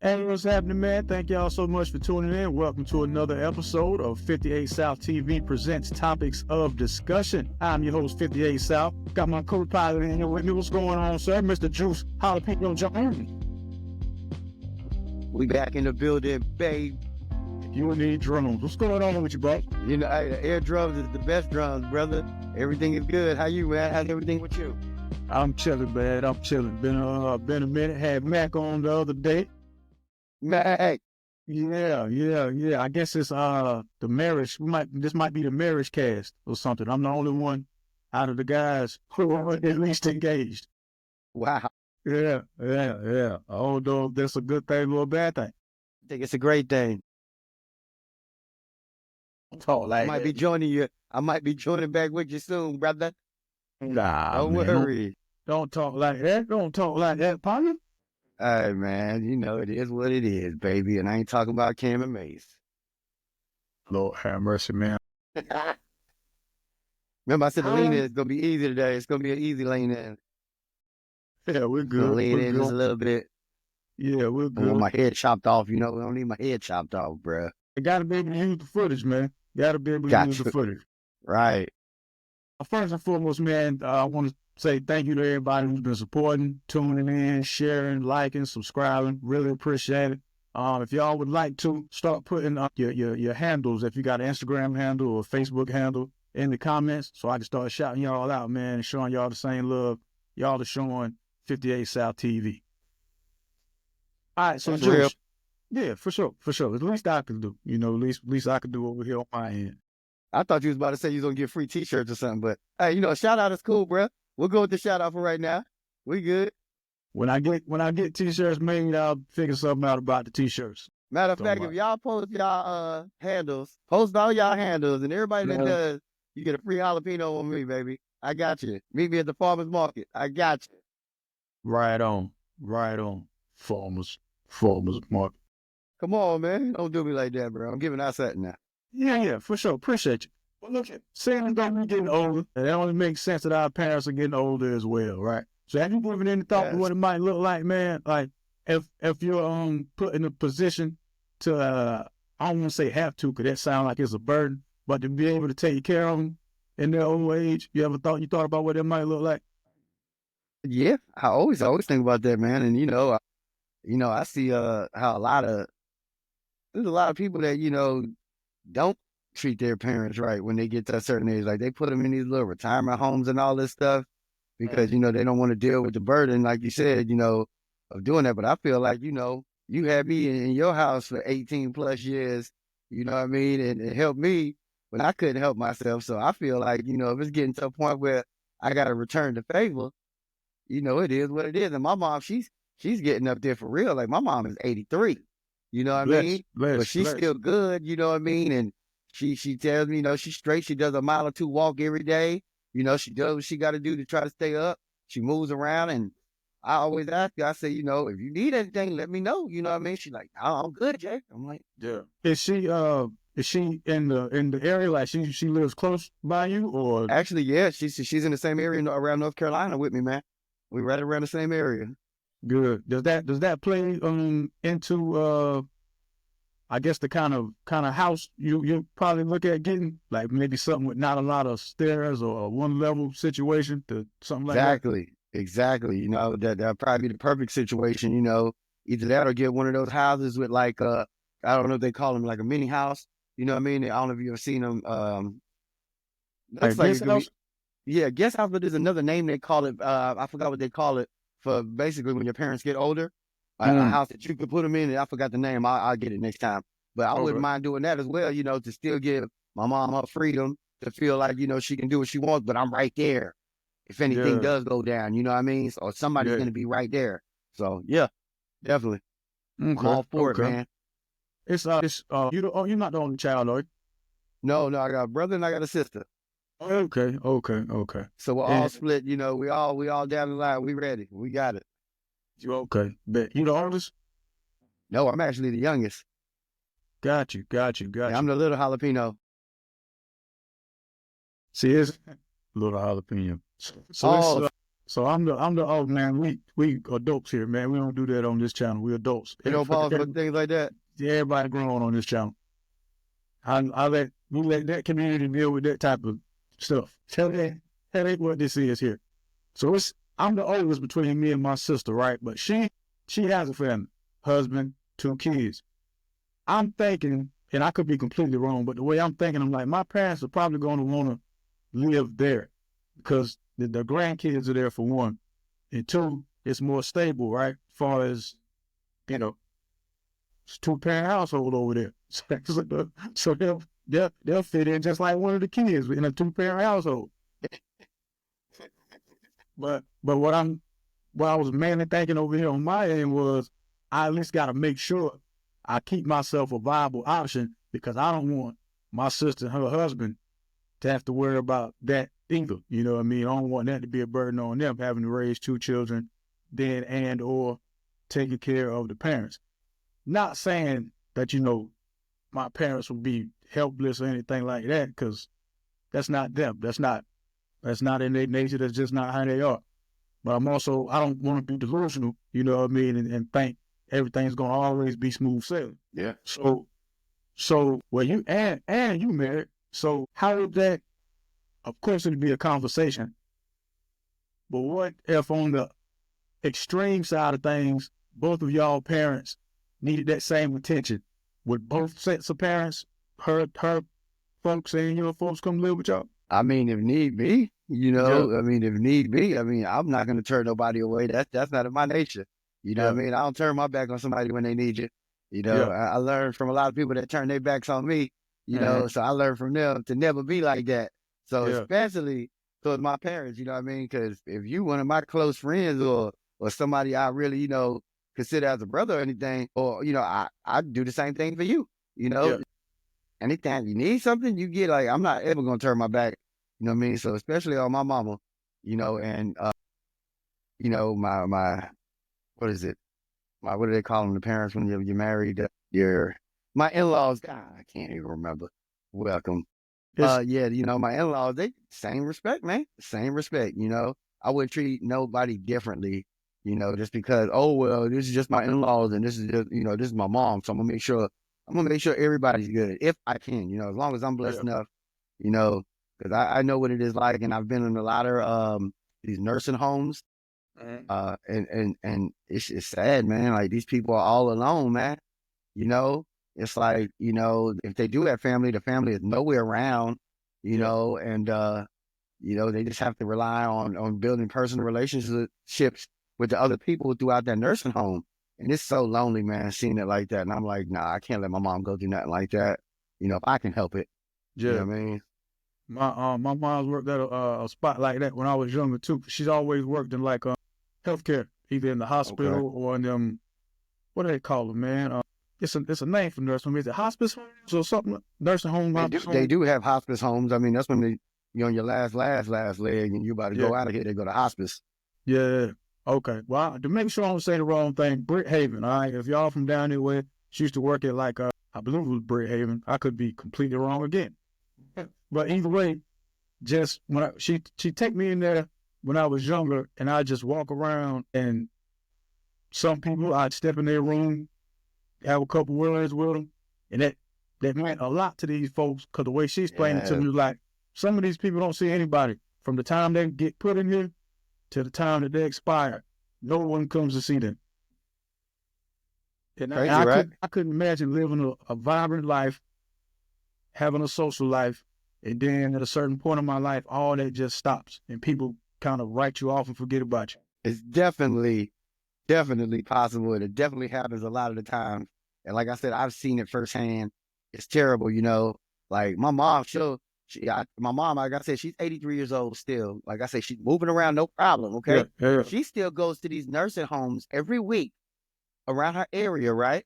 Hey, what's happening, man? Thank y'all so much for tuning in. Welcome to another episode of 58 South TV presents Topics of Discussion. I'm your host, 58 South. Got my co-pilot in here with me. What's going on, sir? Mr. Joose Jones. We back in the building, babe. You need drums. What's going on with you, bro? You know, air drums is the best drums, brother. Everything is good. How you, man? How's everything with you? I'm chilling, man. I'm chilling. Been a minute. Had Mac on the other day. Mac. Yeah. I guess it's the marriage. This might be the marriage cast or something. I'm the only one out of the guys who are at least engaged. Wow. Yeah. Although that's a good thing or a bad thing. I think it's a great thing. I might be joining you. I might be joining back with you soon, brother. Nah, don't worry. Don't talk like that. Don't talk like that, partner. Hey, man, you know, it is what it is, baby. And I ain't talking about Cam and Mace. Lord have mercy, man. Remember, I said the lean in is going to be easy today. It's going to be an easy lean in. Yeah, we're good. Lean in just a little bit. Yeah, we're good. I want my head chopped off, you know. I don't need my head chopped off, bro. You got to be able to use the footage, man. Got to be able to use the footage. Right. First and foremost, man, I want to say thank you to everybody who's been supporting, tuning in, sharing, liking, subscribing. Really appreciate it. If y'all would like to start putting up your handles, if you got an Instagram handle or Facebook handle in the comments, so I can start shouting y'all out, man, and showing y'all the same love y'all are showing 58 South TV. All right, so Joose, yeah, for sure. At least I can do, at least I can do over here on my end. I thought you was about to say you was gonna get free T-shirts or something, but hey, shout out is cool, bro. We'll go with the shout out for right now. We good. When I get T-shirts made, I'll figure something out about the T-shirts. Matter of fact, if y'all post y'all handles, post all y'all handles, and everybody that does, you get a free jalapeno on me, baby. I got you. Meet me at the farmers market. I got you. Right on. Farmers market. Come on, man. Don't do me like that, bro. I'm giving out something now. Yeah, for sure. Appreciate you. Well, look, saying that we're getting older, it only makes sense that our parents are getting older as well, right? So have you given any thought to what it might look like, man? Like if you're put in a position to I don't want to say have to, because that sounds like it's a burden, but to be able to take care of them in their old age, you thought about what it might look like? Yeah, I always think about that, man. And I see how there's a lot of people that don't treat their parents right when they get to a certain age. Like they put them in these little retirement homes and all this stuff because, they don't want to deal with the burden, like you said, of doing that. But I feel like, you had me in your house for 18 plus years, you know what I mean? And helped me when I couldn't help myself. So I feel like, if it's getting to a point where I got to return the favor, it is what it is. And my mom, she's getting up there for real. Like my mom is 83. You know what I mean? But she's still good, you know what I mean? And she tells me, she's straight. She does a mile or two walk every day. She does what she got to do to try to stay up. She moves around, and I always ask her, I say, if you need anything, let me know. You know what I mean? She's like, oh, I'm good, Jay. I'm like, yeah. Is she in the area, like she lives close by you, or? Actually, yeah, she's in the same area around North Carolina with me, man. We're right around the same area. Good. Does that play into I guess the kind of house you probably look at getting, like maybe something with not a lot of stairs or a one level situation to something like that? Exactly. That'll probably be the perfect situation, either that or get one of those houses with like I don't know if they call them like a mini house. You know what I mean? I don't know if you've ever seen them. Looks like guest house? Guest house, but there's another name they call it. I forgot what they call it for basically when your parents get older. A house that you could put them in, and I forgot the name. I'll get it next time. But I wouldn't mind doing that as well, to still give my mom her freedom to feel like, she can do what she wants, but I'm right there if anything does go down, you know what I mean? Or somebody's going to be right there. So, yeah, definitely. I'm all for it, man. You're not the only child, are you? No, I got a brother and I got a sister. Okay. So we're all split, we all down the line. We ready. We got it. You okay? Bet you the oldest? No, I'm actually the youngest. Got you. Yeah, I'm the little jalapeno. See, it's little jalapeno. So So I'm the oh man, we adults here, man. We don't do that on this channel. We adults. You don't pause for things like that. Everybody grown on this channel. We let that community deal with that type of stuff. That ain't what this is here. So I'm the oldest between me and my sister, right? But she has a family, husband, 2 kids. I'm thinking, and I could be completely wrong, but the way I'm thinking, I'm like, my parents are probably going to want to live there because the grandkids are there for one, and two, it's more stable, right? As far as, you know, it's a 2-parent household over there. So they'll fit in just like one of the kids in a 2-parent household. But what I was mainly thinking over here on my end was I at least got to make sure I keep myself a viable option because I don't want my sister and her husband to have to worry about that either. You know what I mean? I don't want that to be a burden on them having to raise 2 children, then and or taking care of the parents. Not saying that, my parents will be helpless or anything like that because that's not them. That's not in their nature. That's just not how they are. But I don't want to be delusional, you know what I mean, and think everything's going to always be smooth sailing. Yeah. So well, you married. So how would that, of course, it'd be a conversation. But what if on the extreme side of things, both of y'all parents needed that same attention? Would both sets of parents, her folks and your folks come live with y'all? I mean, if need be, if need be, I'm not going to turn nobody away. That's not in my nature. You know what I mean? I don't turn my back on somebody when they need you. I learned from a lot of people that turn their backs on me, so I learned from them to never be like that. So especially towards my parents, you know what I mean? Because if you one of my close friends or somebody I really, consider as a brother or anything, or, I do the same thing for you, Anytime you need something, you get like, I'm not ever going to turn my back, you know what I mean? So especially on my mama, and, my, what is it? What do they call them? The parents when you're married, my in-laws, God, I can't even remember. Welcome. My in-laws, they same respect, man. Same respect, I wouldn't treat nobody differently, just because, oh, well, this is just my in-laws and this is just, this is my mom. So I'm gonna make sure everybody's good if I can, as long as I'm blessed enough, because I know what it is like, and I've been in a lot of these nursing homes, and it's sad, man. Like these people are all alone, man. It's like, if they do have family, the family is nowhere around, and they just have to rely on building personal relationships with the other people throughout that nursing home. And it's so lonely, man, seeing it like that. And I'm like, nah, I can't let my mom go through nothing like that. If I can help it. Yeah. You know what I mean? My mom's worked at a spot like that when I was younger too. She's always worked in like healthcare, either in the hospital or in them, what do they call them, man? It's a name for nursing home. Is it hospice homes or something? Nursing home. They do have hospice homes. I mean, that's when you're on your last leg and you about to go out of here. They go to hospice. Yeah. Okay. Well, to make sure I don't say the wrong thing, Britt Haven. All right. If y'all from down there where she used to work at like I believe it was Britt Haven. I could be completely wrong again. But either way, just when she take me in there when I was younger, and I just walk around, and some people I'd step in their room, have a couple words with them, and that meant a lot to these folks because the way she explained it to me was like, some of these people don't see anybody from the time they get put in here to the time that they expire. No one comes to see them. And I couldn't imagine living a vibrant life, having a social life, and then at a certain point in my life, all that just stops and people kind of write you off and forget about you. It's definitely possible. And it definitely happens a lot of the time. And like I said, I've seen it firsthand. It's terrible, like my mom, my mom, like I said, she's 83 years old still. Like I said, she's moving around, no problem. Okay. Yeah. She still goes to these nursing homes every week around her area, right?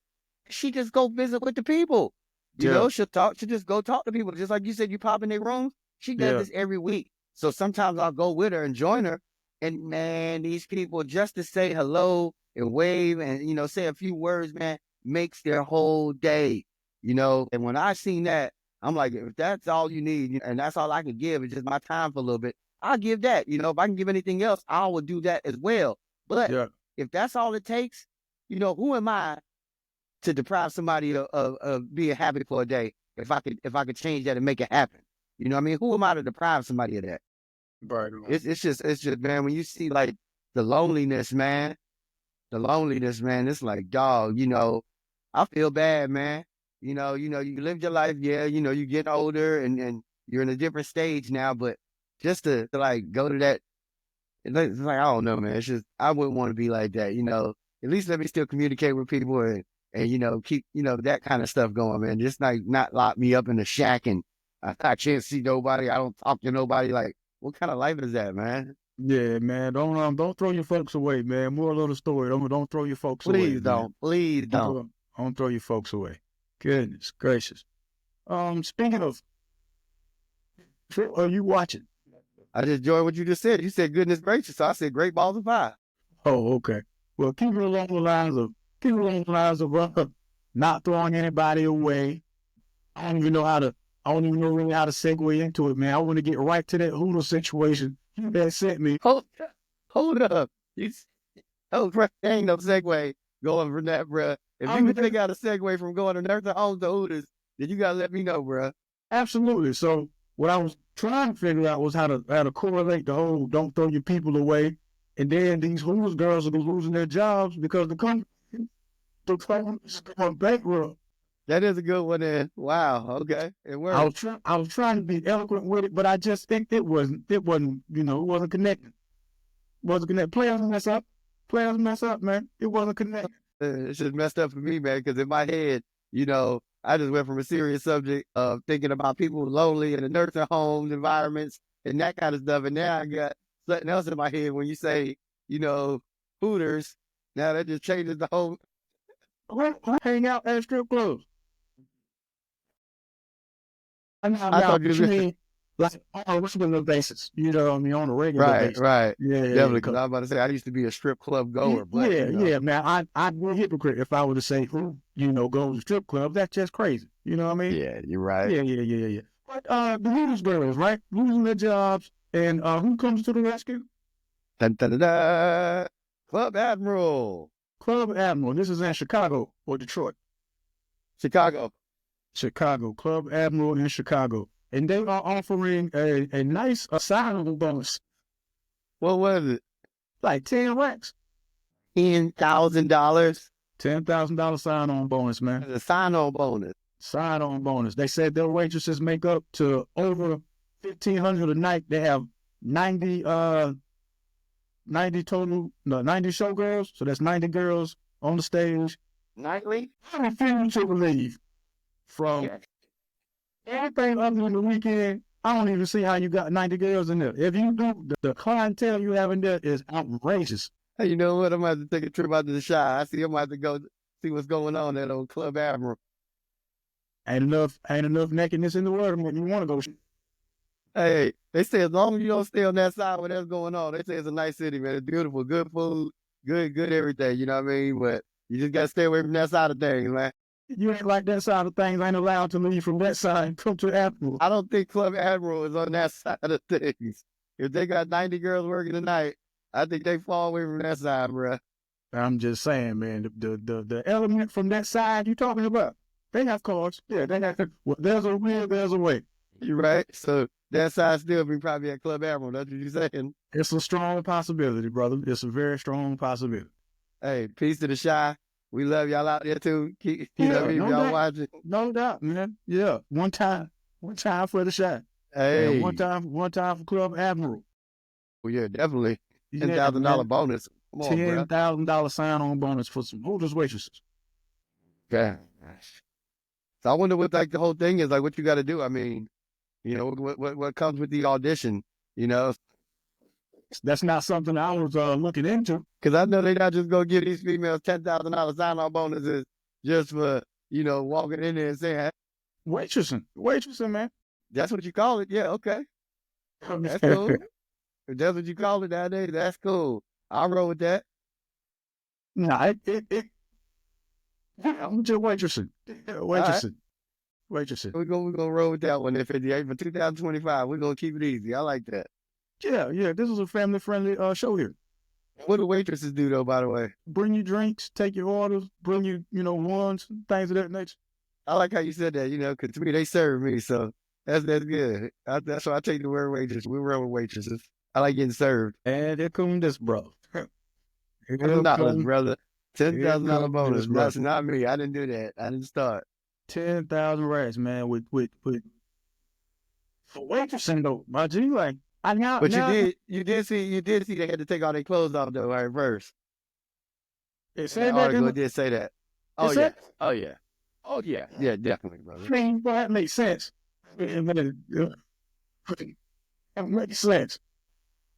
She just go visit with the people. She'll just go talk to people. Just like you said, you pop in their rooms. She does this every week. So sometimes I'll go with her and join her. And man, these people, just to say hello and wave and, say a few words, man, makes their whole day, And when I seen that, I'm like, if that's all you need and that's all I can give, it's just my time for a little bit, I'll give that. You know, if I can give anything else, I will do that as well. But Yeah. if that's all it takes, you know, who am I to deprive somebody of being happy for a day if I could change that and make it happen? You know what I mean? Who am I to deprive somebody of that? Right. It's just man, when you see like the loneliness, man, it's like, dog, you know, I feel bad, man. You lived your life, yeah, you know, you get older and you're in a different stage now, but just to like go to that, it's like, I don't know, man. It's just, I wouldn't want to be like that, you know. At least let me still communicate with people and you know, keep, you know, that kind of stuff going, man. Just like not lock me up in a shack and I can't see nobody. I don't talk to nobody. Like, what kind of life is that, man? Yeah, man. Don't throw your folks away, man. Moral of the story. Don't throw your folks away, Please man. don't. Please don't. Don't throw your folks away. Goodness gracious. Speaking of, are you watching? I just enjoyed what you just said. You said goodness gracious. So I said great balls of fire. Oh, okay. Well, keep it along the lines of not throwing anybody away. I don't even know how to. I don't even know really how to segue into it, man. I want to get right to that Hooters situation that sent me. Hold up. Oh, there ain't no segue going from that, bruh. If you can figure out a segue from going to nursing homes to Hooters, then you gotta let me know, bruh. Absolutely. So what I was trying to figure out was how to correlate the whole "don't throw your people away," and then these Hooters girls are losing their jobs because the company is going bankrupt. That is a good one, then. Wow. Okay, it worked. I was trying to be eloquent with it, but I just think it wasn't it wasn't connected. Wasn't connected. Players mess up. Players mess up, man. It wasn't connected. It's just messed up for me, man. Because in my head, you know, I just went from a serious subject of thinking about people lonely in the nursing homes, environments, and that kind of stuff, and now I got something else in my head when you say, you know, Hooters. Now that just changes the whole. Hang out at strip clubs. I Now, thought but you you were mean like on a regular basis? You know, what I mean, on a regular right, basis. right. Yeah. Definitely, because I was about to say I used to be a strip club goer, but you know, Yeah, man. I'd be a hypocrite if I were to say who, goes to strip club. That's just crazy. You know what I mean? yeah, you're right. Yeah. But the Hooters girls, right? Losing their jobs, and who comes to the rescue? Dun, dun, dun, dun. Club Admiral, Club Admiral. This is in Chicago or Detroit. Chicago. Chicago. Club Admiral in Chicago. And they are offering a nice sign-on bonus, What was it? like 10 racks. $10,000. $10,000 sign-on bonus, man. A sign-on bonus. Sign-on bonus. They said their waitresses make up to over 1,500 a night. They have 90 90 total, no, 90 showgirls. So that's 90 girls on the stage. Nightly? I refuse to believe from everything other than the weekend. I don't even see how you got 90 girls in there. If you do, the clientele you have in there is outrageous. Hey, you know what? I'm going to have to take a trip out to the Shy. I see I'm going to have to go see what's going on at old Club Admiral. Ain't enough nakedness in the world to make me want to go. Hey, they say as long as you don't stay on that side where that's going on, they say it's a nice city, man. It's beautiful, good food, good everything. You know what I mean? But you just gotta stay away from that side of things, man. You ain't like that side of things. Ain't allowed to leave from that side and come to Admiral. I don't think Club Admiral is on that side of things. If they got 90 girls working tonight, I think they fall away from that side, bro. I'm just saying, man. The element from that side you talking about, they have cars. Yeah, they have. Well, there's a will, there's a way. You right? So that side still be probably at Club Admiral. That's what you're saying. It's a strong possibility, brother. It's a very strong possibility. Hey, peace to the Shy. We love y'all out there too. You know what I mean? No Y'all doubt. watching. No doubt, man. Yeah. One time for the Shy. Hey. And one time for Club Admiral. Well, yeah, definitely. Yeah, $10,000 bonus. Come on, bro. $10,000 sign-on bonus for some Hooters waitresses. Okay. So I wonder what like the whole thing is, like what you got to do. I mean, you know, what comes with the audition, you know? That's not something I was looking into. Because I know they're not just going to give these females $10,000 sign-on bonuses just for, you know, walking in there and saying, hey, Waitressing, man. That's what you call it. Yeah, okay. That's cool. If that's what you call it nowadays, that's cool. I'll roll with that. Nah, I'm just waitressing. Waitressing. We're gonna roll with that one. If it's for 2025, we're gonna keep it easy. I like that. Yeah. This is a family-friendly show here. What do waitresses do though, by the way? Bring you drinks, take your orders, bring you, ones, things of that nature. I like how you said that, because to me, they serve me, so that's good. That's why I take the word waitress. We run with waitresses. I like getting served. And here come this, bro. $10, brother. $10,000 bonus. Bro. That's not me. I didn't do that. I didn't start. 10,000 racks, man, with for waitressing though, my G, like But you did see they had to take all their clothes off though, right? First. It said The that article did say that. Oh yeah. said, Oh yeah. Oh yeah. Yeah, definitely, brother. I mean, but that makes sense. That makes sense.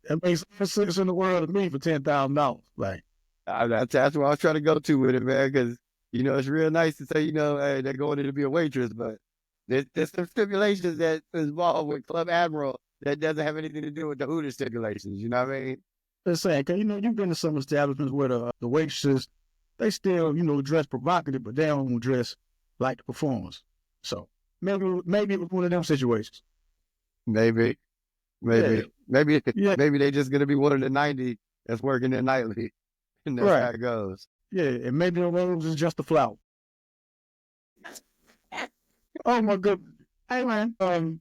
That makes sense in the world to me for $10,000. Like That's what I was trying to go to with it, man, because it's real nice to say, hey, they're going in to be a waitress, but there's some stipulations that is involved with Club Admiral that doesn't have anything to do with the Hooters stipulations. You know what I mean? let's say, cause you've been to some establishments where the waitresses, they still, dress provocative, but they don't dress like the performers. So maybe it was one of them situations. Maybe Yeah. maybe they just gonna be one of the 90 that's working there nightly, and that's how it goes. Yeah, and maybe the rose is just a flower. Oh my goodness. Hey man, the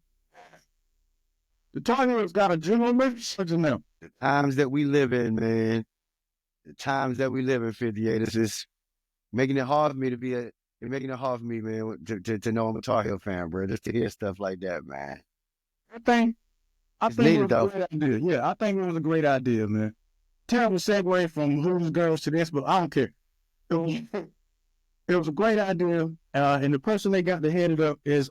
Tarheel's got a general message in them. The times that we live in, man. The times that we live in, 58. It's just making it hard for me making it hard for me, man, to know I'm a Tar Heel fan, bro. Just to hear stuff like that, man. I think It's needed, it was a great idea. Yeah, I think it was a great idea, man. Terrible segue from Hooters girls to this, but I don't care. It was a great idea, and the person they got to head it up is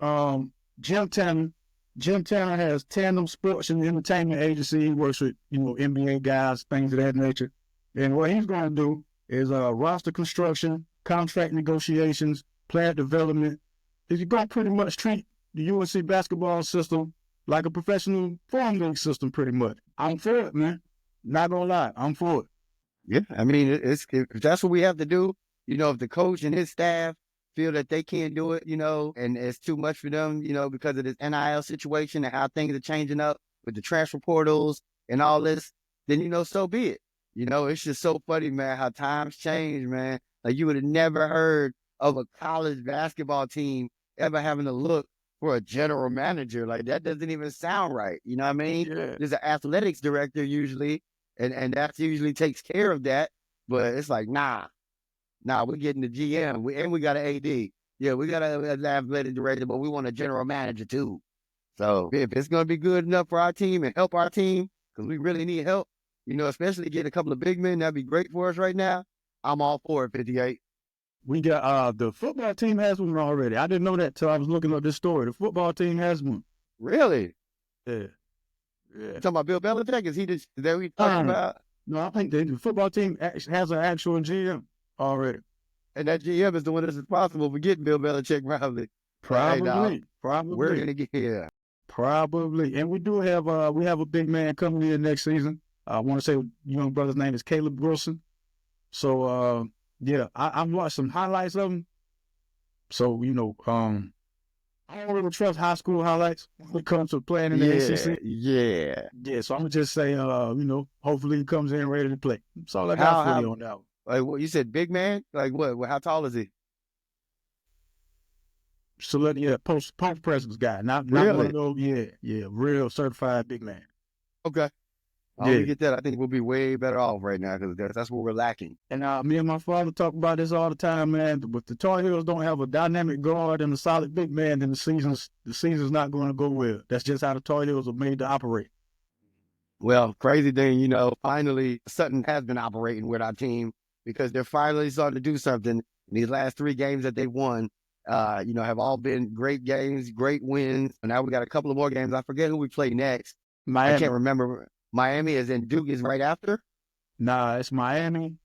Jim Tanner. Jim Tanner has Tandem Sports and Entertainment Agency. He works with NBA guys, things of that nature. And what he's going to do is roster construction, contract negotiations, player development. He's going to pretty much treat the UNC basketball system like a professional farm league system, pretty much. I'm for it, man. Not gonna lie, I'm for it. Yeah, I mean, if that's what we have to do, if the coach and his staff feel that they can't do it, and it's too much for them, because of this NIL situation and how things are changing up with the transfer portals and all this, then, so be it. It's just so funny, man, how times change, man. Like you would have never heard of a college basketball team ever having to look for a general manager. Like that doesn't even sound right. You know what I mean? Yeah. There's an athletics director usually, and that usually takes care of that. But it's like, nah, we're getting the GM, we got an AD. Yeah, we got an athletic director, but we want a general manager too. So if it's going to be good enough for our team and help our team, because we really need help, especially get a couple of big men, that'd be great for us right now. I'm all for it, 58. We got the football team has one already. I didn't know that till I was looking up this story. The football team has one. Really? Yeah. You talking about Bill Belichick? Is that what we talking about? No, I think the football team has an actual GM already. And that GM is the one that's responsible for getting Bill Belichick probably. Probably. We're gonna get here. Probably. And we do have we have a big man coming in next season. I want to say young brother's name is Caleb Wilson. So yeah, I've watched some highlights of him. So, I don't really trust high school highlights when it comes to playing in the ACC. Yeah. Yeah, so I'm going to just say, hopefully he comes in ready to play. That's all I got for you on that one. Like what you said, big man? Like what? How tall is he? So post presence guy. Not really? One of those, yeah, real certified big man. Okay. We get that. I think we'll be way better off right now because that's what we're lacking. And me and my father talk about this all the time, man. But the Tar Heels don't have a dynamic guard and a solid big man, then the season's not going to go well. That's just how the Tar Heels are made to operate. Well, crazy thing, finally something has been operating with our team because they're finally starting to do something. These last 3 games that they won, have all been great games, great wins. And now we got a couple of more games. I forget who we play next. Miami. I can't remember. Miami is in Duke is right after? Nah, it's Miami,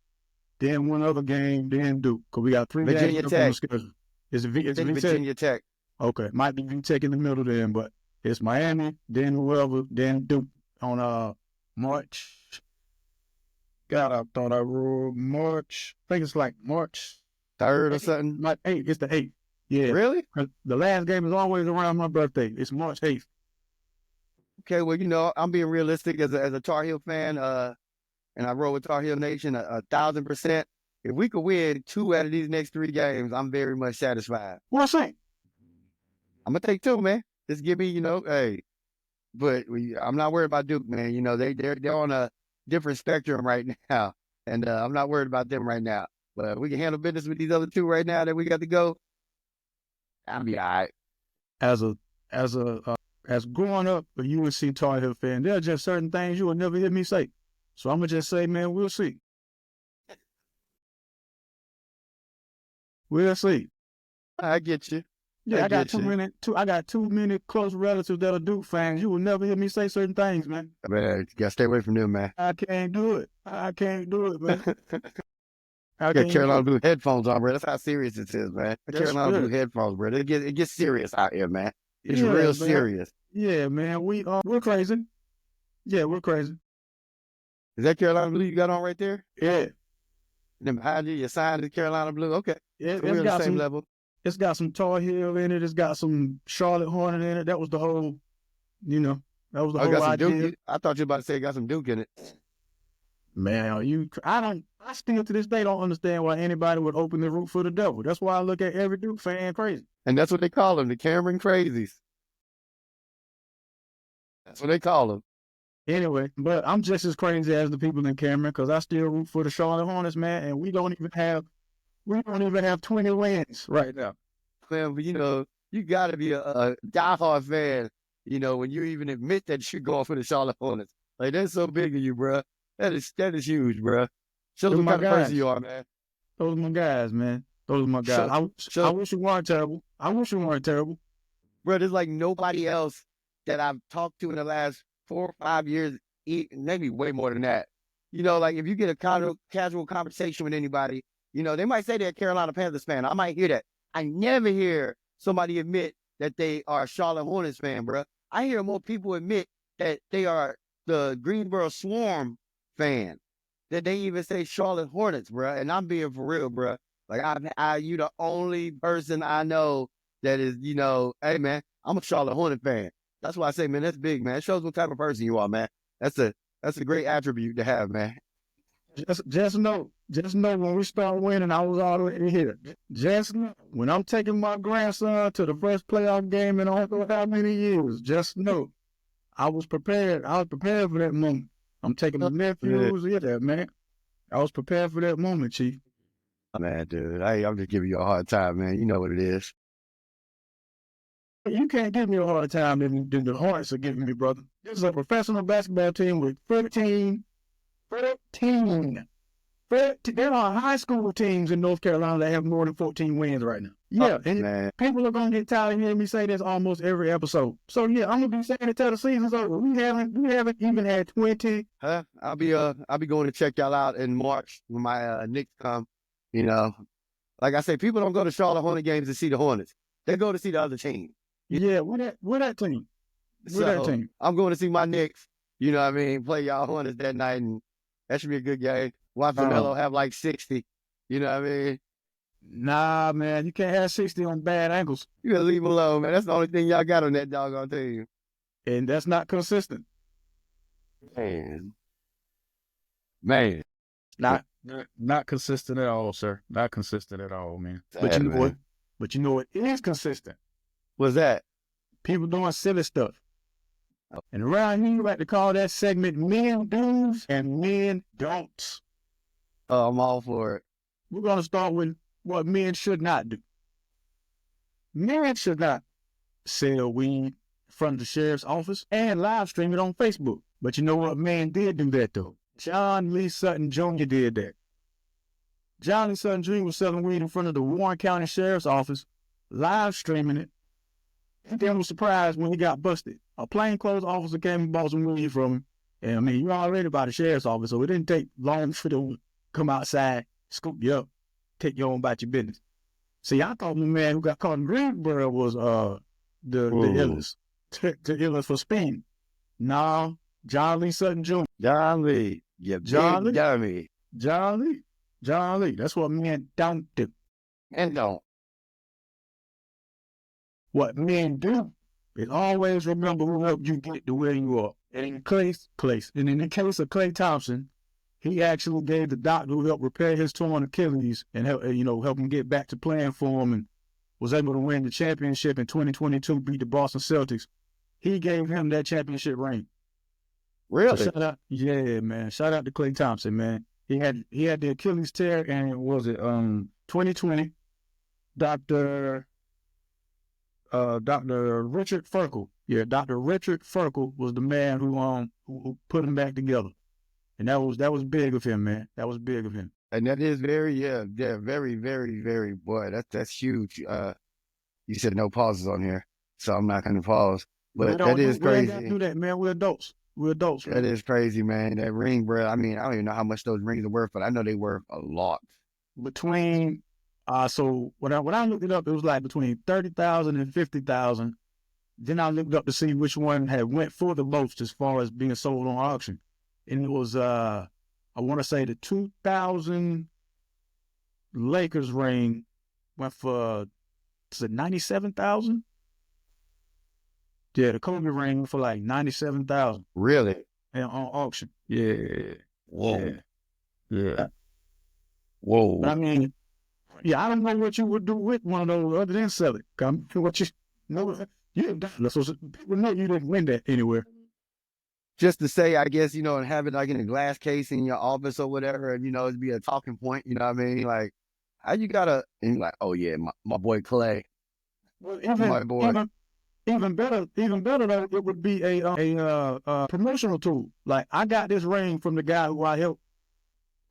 then one other game, then Duke. Because we got 3 Virginia games Tech. on the schedule. It's Virginia Tech. Okay, might be VTech in the middle then, but it's Miami, then whoever, then Duke on March. God, I thought I wrote March. I think it's like March 3rd or something. March 8th. It's the 8th. Yeah. Really? The last game is always around my birthday. It's March 8th. Okay, well, I'm being realistic as a Tar Heel fan, and I roll with Tar Heel Nation 1,000%. If we could win 2 out of these next 3 games, I'm very much satisfied. What's that? I'm gonna take 2, man. Just give me, hey. But I'm not worried about Duke, man. They're on a different spectrum right now, and I'm not worried about them right now. But we can handle business with these other 2 right now that we got to go. I'll be all right. As growing up a UNC Tar Heel fan, there are just certain things you will never hear me say. So I'm gonna just say, man, we'll see. We'll see. I get you. Yeah, I got too many close relatives that are Duke fans. You will never hear me say certain things, man. Man, you gotta stay away from them, man. I can't do it. I can't do it, man. I got Carolina Blue headphones on, bro. That's how serious this is, man. Carolina Blue headphones, bro. It gets serious out here, man. It's real serious. Yeah, man. We're crazy. Yeah, we're crazy. Is that Carolina Blue you got on right there? Yeah. Then behind you, your sign is Carolina Blue. Okay. Yeah, so we're on the same level. It's got some Tar Heel in it. It's got some Charlotte Hornet in it. That was the whole, that was the whole idea. I thought you were about to say it got some Duke in it. Man, I still to this day don't understand why anybody would open the root for the devil. That's why I look at every Duke fan crazy. And that's what they call them, the Cameron Crazies. That's what they call them. Anyway, but I'm just as crazy as the people in Cameron because I still root for the Charlotte Hornets, man, and we don't even have 20 wins right now. Man, but you got to be a diehard fan, when you even admit that you're going for the Charlotte Hornets. Like, that's so big of you, bro. That is huge, bro. Shows what kind of person you are, man. Those are my guys, man. Those are my guys. I wish you weren't terrible. Bro, there's like nobody else that I've talked to in the last 4 or 5 years, maybe way more than that. Like if you get a casual conversation with anybody, they might say they're a Carolina Panthers fan. I might hear that. I never hear somebody admit that they are a Charlotte Hornets fan, bro. I hear more people admit that they are the Greensboro Swarm fan, that they even say Charlotte Hornets, bro. And I'm being for real, bro. Like you the only person I know that is, hey man, I'm a Charlotte Hornet fan. That's why I say, man, that's big, man. It shows what type of person you are, man. That's a great attribute to have, man. Just know when we start winning, I was all the way here. Just know when I'm taking my grandson to the first playoff game in I don't know how many years, just know I was prepared. I was prepared for that moment. I'm taking my nephews. Yeah, man. I was prepared for that moment, Chief. Man, dude, I'm just giving you a hard time, man. You know what it is. You can't give me a harder time than the Hornets are giving me, brother. This is a professional basketball team with 13. There are high school teams in North Carolina that have more than 14 wins right now. Yeah, and people are going to get tired of hearing me say this almost every episode. So, yeah, I'm going to be saying it till the season's over. We haven't even had 20. I'll be going to check y'all out in March when my Knicks come. Like I say, people don't go to Charlotte Hornet games to see the Hornets. They go to see the other team. Yeah, where that team? That team? I'm going to see my Knicks, play y'all Hornets that night, and that should be a good game. Watch Melo have like 60, you know what I mean? Nah, man, you can't have 60 on bad ankles. You gotta leave him alone, man. That's the only thing y'all got on that doggone team. And that's not consistent. Man. Not consistent at all, sir. Not consistent at all, man. But you know what is consistent? What's that? People doing silly stuff. And around here, we like to call that segment Men Do's and Men Don'ts. Oh, I'm all for it. We're going to start with what men should not do. Men should not sell weed in front of the sheriff's office and live stream it on Facebook. But you know what? Man did do that, though. John Lee Sutton Jr. did that. John Lee Sutton Jr. was selling weed in front of the Warren County Sheriff's Office, live streaming it. And then was surprised when he got busted. A plainclothes officer came and bought some weed from him. And I mean, you're already by the sheriff's office, so it didn't take long for them to come outside, scoop you up, take you on about your business. See, I thought the man who got caught in Greensboro was the illest. The illest for speed. No, John Lee Sutton Jr. John Lee. Yeah, John Lee. John Lee. That's what men don't do. And don't. What men do is always remember who helped you get to where you are. And in the case of Klay Thompson, he actually gave the doctor who helped repair his torn Achilles and help him get back to playing for him, and was able to win the championship in 2022, beat the Boston Celtics. He gave him that championship ring. Really? So shout out, yeah, man. Shout out to Klay Thompson, man. He had the Achilles tear, and was it 2020? Dr. Richard Ferkel. Yeah, Dr. Richard Ferkel was the man who put him back together. And that was big of him, man. That was big of him. And that is very, very, very, very, boy, that's huge. You said no pauses on here, so I'm not gonna pause. But that is crazy. We ain't gotta do that, man. We're adults. Man. That is crazy, man. That ring, bro. I mean, I don't even know how much those rings are worth, but I know they worth a lot. Between so when I looked it up, it was like between 30,000 and 50,000. Then I looked up to see which one had went for the most as far as being sold on auction. And it was I want to say the 2000 Lakers ring went for 97,000. Yeah, the Kobe ring for like 97,000. Really? And on auction. Yeah. Whoa. Yeah. Whoa. But I mean, yeah, I don't know what you would do with one of those other than sell it. What you know, so people know you didn't win that anywhere. Just to say, I guess, and have it like in a glass case in your office or whatever, and, it'd be a talking point, you know what I mean? Like, how you gotta, and you're like, oh yeah, my boy Klay. Well, my boy. Even better though, it would be a promotional tool. Like, I got this ring from the guy who I helped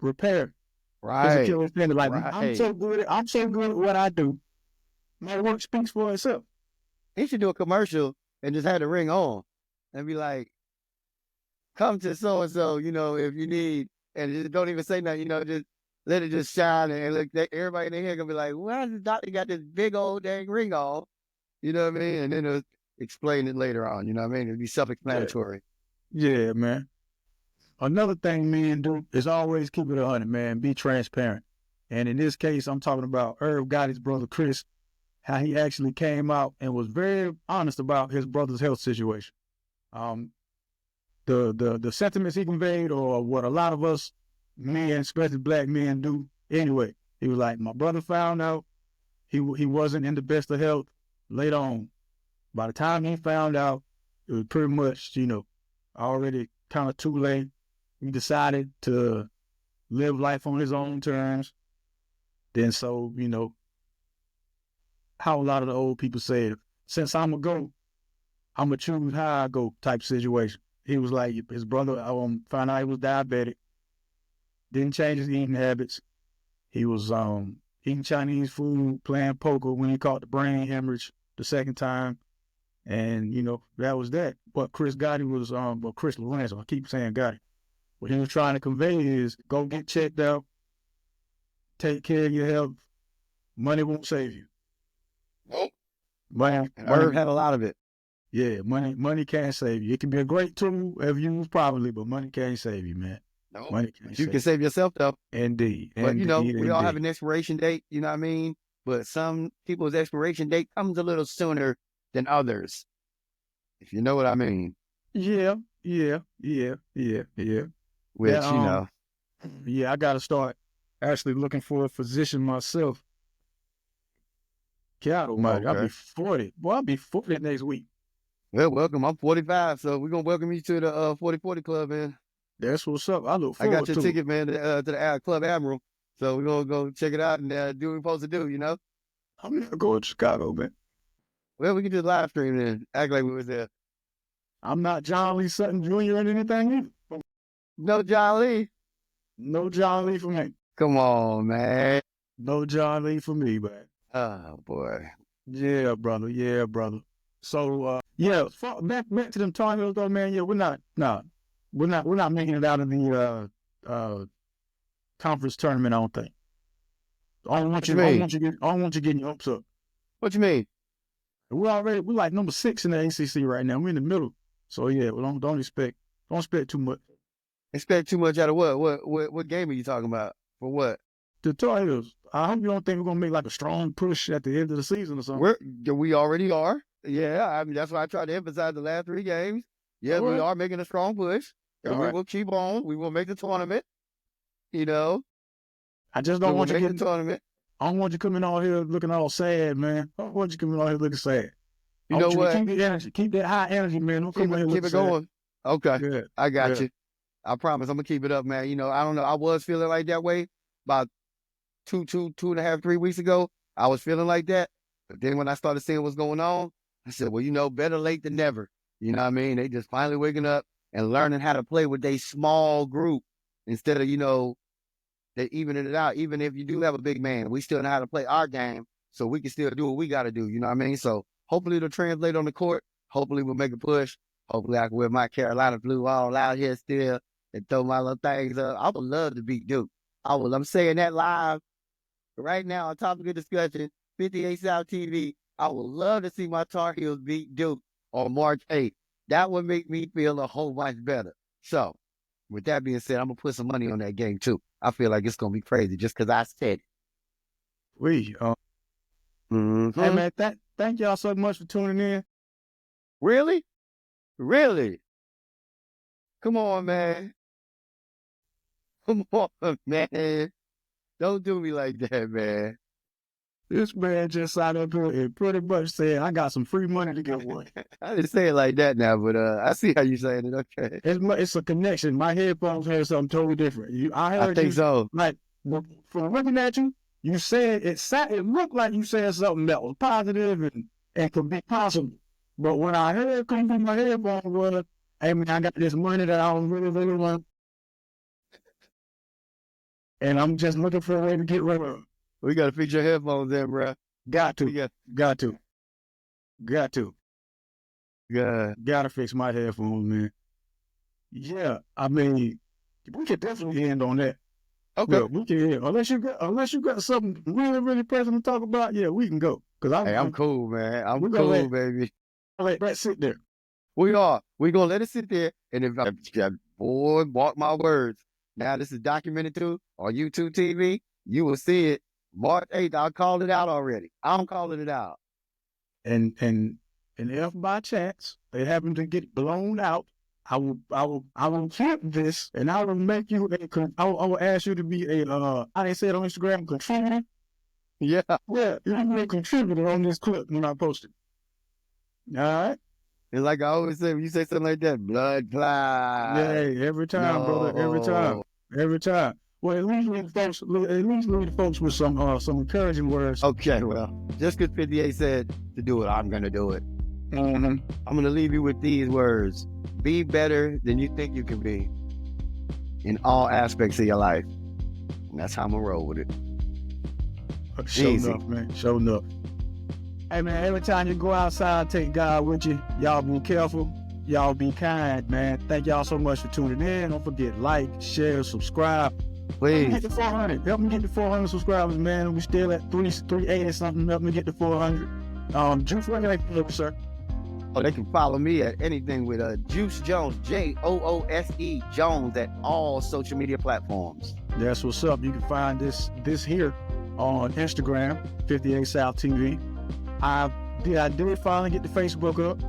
repair. Right. Like, right. I'm so good at what I do. My work speaks for itself. He should do a commercial and just have the ring on and be like, come to so-and-so, if you need, and just don't even say nothing, just let it just shine, and look, everybody in here gonna be like, why does the doctor got this big old dang ring on? You know what I mean? And then it'll explain it later on, you know what I mean? It'll be self-explanatory. Yeah, man. Another thing men do is always keep it 100, man. Be transparent. And in this case, I'm talking about Herb Gotti's brother, Chris, how he actually came out and was very honest about his brother's health situation. The sentiments he conveyed, or what a lot of us men, especially black men, do anyway. He was like, my brother found out he wasn't in the best of health later on. By the time he found out, it was pretty much, already kind of too late. He decided to live life on his own terms. Then so, how a lot of the old people say it, since I'm going to go, I'm going to choose how I go type situation. He was like, his brother found out he was diabetic, didn't change his eating habits. He was eating Chinese food, playing poker when he caught the brain hemorrhage the second time. And, that was that. But Chris Gotti was, Chris Lorenzo, I keep saying Gotti. What he was trying to convey is go get checked out, take care of your health. Money won't save you. Nope. Money had a lot of it. Yeah, money can't save you. It can be a great tool if used properly, but money can't save you, man. No, money can't you can save yourself though. Indeed. But we all have an expiration date, you know what I mean? But some people's expiration date comes a little sooner than others. If you know what I mean. Yeah. Which, Yeah, I gotta start actually looking for a physician myself. God almighty, I'll be 40. Boy, I'll be 40 next week. Well, welcome. I'm 45, so we're gonna welcome you to the 40/40 Club, man. That's what's up. I look forward to it. I got your ticket, man, to the Club Admiral. So we're gonna go check it out and do what we're supposed to do, I'm never going to Chicago, man. Well, we can do live stream then. Act like we was there. I'm not John Lee Sutton Jr. or anything either. No John Lee. No John Lee for me. Come on, man. No John Lee for me, man. Oh boy. Yeah, brother. So back to them Tarheels though, man. Yeah, we're not making it out of the conference tournament, I don't think. I don't want you getting your hopes up. What you mean? We're like number 6 in the ACC right now. We're in the middle. So yeah, well, don't expect too much. Expect too much out of what? What game are you talking about? For what? The Tarheels. I hope you don't think we're gonna make like a strong push at the end of the season or something. We already are. Yeah, I mean, that's why I tried to emphasize the last 3 games. Yeah, All we right. are making a strong push, All and we right. will keep on. We will make the tournament, you know. I just We don't will want you make the getting. tournament. I don't want you coming out here looking all sad, man. I don't want you coming out here looking sad. I You know want you to what? keep the energy, keep that high energy, man. Don't come out here Keep looking it sad. going. Okay, Good, I got good. you. I promise I'm gonna keep it up, man. You know, I don't know. I was feeling like that way about 2.5, 3 weeks ago. I was feeling like that. But then when I started seeing what's going on, I said, well, better late than never. You know what I mean? They just finally waking up and learning how to play with a small group instead of, they evening it out. Even if you do have a big man, we still know how to play our game, so we can still do what we got to do. You know what I mean? So hopefully it'll translate on the court. Hopefully we'll make a push. Hopefully I can wear my Carolina blue all out here still and throw my little things up. I would love to beat Duke. I'm saying that live right now on topic of discussion, 58 South TV. I would love to see my Tar Heels beat Duke on March 8th. That would make me feel a whole bunch better. So, with that being said, I'm going to put some money on that game too. I feel like it's going to be crazy just because I said it. Hey, man, thank y'all so much for tuning in. Really? Really? Come on, man. Come on, man. Don't do me like that, man. This man just signed up here and pretty much said, I got some free money to give away. I didn't say it like that now, but I see how you're saying it. Okay. It's a connection. My headphones had something totally different. I think so. Like, from looking at you, you said it looked like you said something that was positive and could be possible. But when I heard it come through my headphones was, hey man, I got this money that I was really, really want. And I'm just looking for a way to get rid of it. We got to fix your headphones in, bro. Got to. Got to. Yeah. Gotta fix my headphones, man. Yeah, I mean, we could definitely end on that. Okay. Yeah, we can end. Unless you got something really, really pressing to talk about, yeah, we can go. I'm cool, man. I'm cool, baby. Let that sit there. We are. We're going to let it sit there. And if boy, mark my words. Now this is documented too on YouTube TV. You will see it. March 8th. I called it out already. I'm calling it out. And if by chance they happen to get blown out, I will keep this and I will make you I will ask you to be how they say it on Instagram, contributor. Yeah. Yeah, you can be a contributor on this clip when I post it. All right. It's like I always say, when you say something like that, blood clot. Yeah, every time, brother. Every time. Well, at least leave the folks with some encouraging words. Okay, well, just because 58 said to do it, I'm gonna do it. Mm-hmm. I'm gonna leave you with these words: be better than you think you can be in all aspects of your life. And that's how I'm gonna roll with it. Show enough, man. Show enough. Hey, man, every time you go outside, take God with you. Y'all be careful. Y'all be kind, man. Thank y'all so much for tuning in. Don't forget, like, share, subscribe. Please. Help me get to 400. Help me get to 400 subscribers, man. We still at 380 something. Help me get to 400. Joose, where can they follow, sir? Oh, they can follow me at anything with Joose Jones, Joose Jones, at all social media platforms. That's what's up. You can find this here on Instagram, 58 South TV. I did finally get the Facebook up.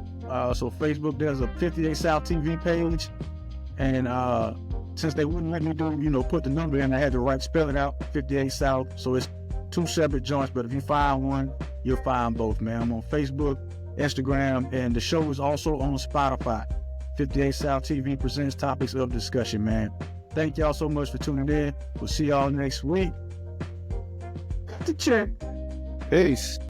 So Facebook, there's a 58 South TV page, and since they wouldn't let me put the number in, I had to spell it out, 58 South. So it's 2 separate joints, but if you find one, you'll find both, man. I'm on Facebook, Instagram, and the show is also on Spotify. 58 South TV presents topics of discussion, man. Thank y'all so much for tuning in. We'll see y'all next week. Cut the check. Peace.